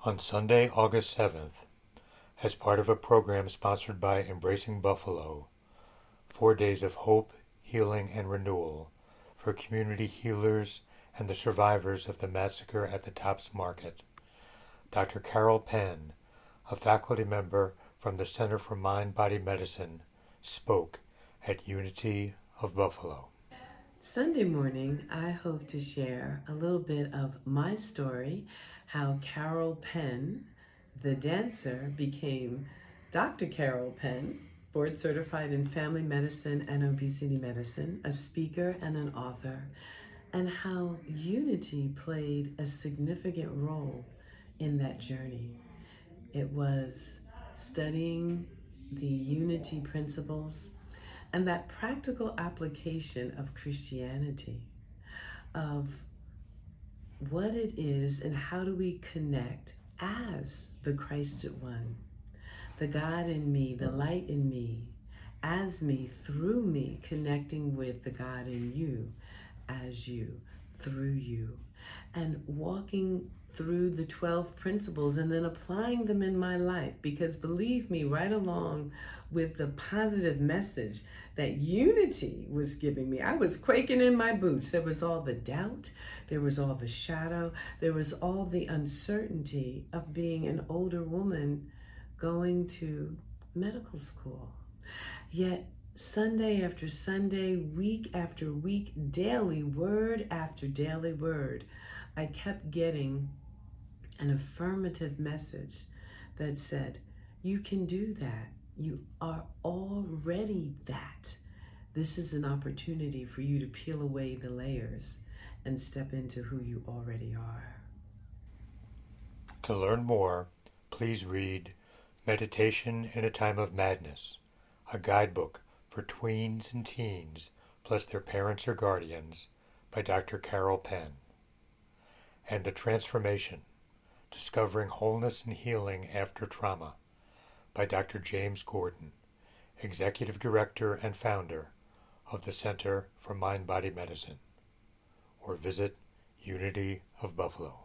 On Sunday, August 7th, as part of a program sponsored by Embracing Buffalo, 4 days of hope, healing, and renewal for community healers and the survivors of the massacre at the Tops Market, Dr. Carol Penn, a faculty member from the Center for Mind-Body Medicine, spoke at Unity of Buffalo. Sunday morning, I hope to share a little bit of my story, how Carol Penn, the dancer, became Dr. Carol Penn, board certified in family medicine and obesity medicine, a speaker and an author, and how unity played a significant role in that journey. It was studying the unity principles and that practical application of Christianity, of what it is and how do we connect as the Christed One, the God in me, the light in me, as me, through me, connecting with the God in you, as you, through you, and walking through the 12 principles and then applying them in my life. Because believe me, right along with the positive message that unity was giving me, I was quaking in my boots. There was all the doubt, there was all the shadow, there was all the uncertainty of being an older woman going to medical school. Yet Sunday after Sunday, week after week, daily word after daily word, I kept getting an affirmative message that said, you can do that. You are already that. This is an opportunity for you to peel away the layers and step into who you already are. To learn more, please read Meditation in a Time of Madness, a guidebook for tweens and teens, plus their parents or guardians, by Dr. Carol Penn, and The Transformation, Discovering Wholeness and Healing After Trauma, by Dr. James Gordon, Executive Director and Founder of the Center for Mind-Body Medicine, or visit Unity of Buffalo.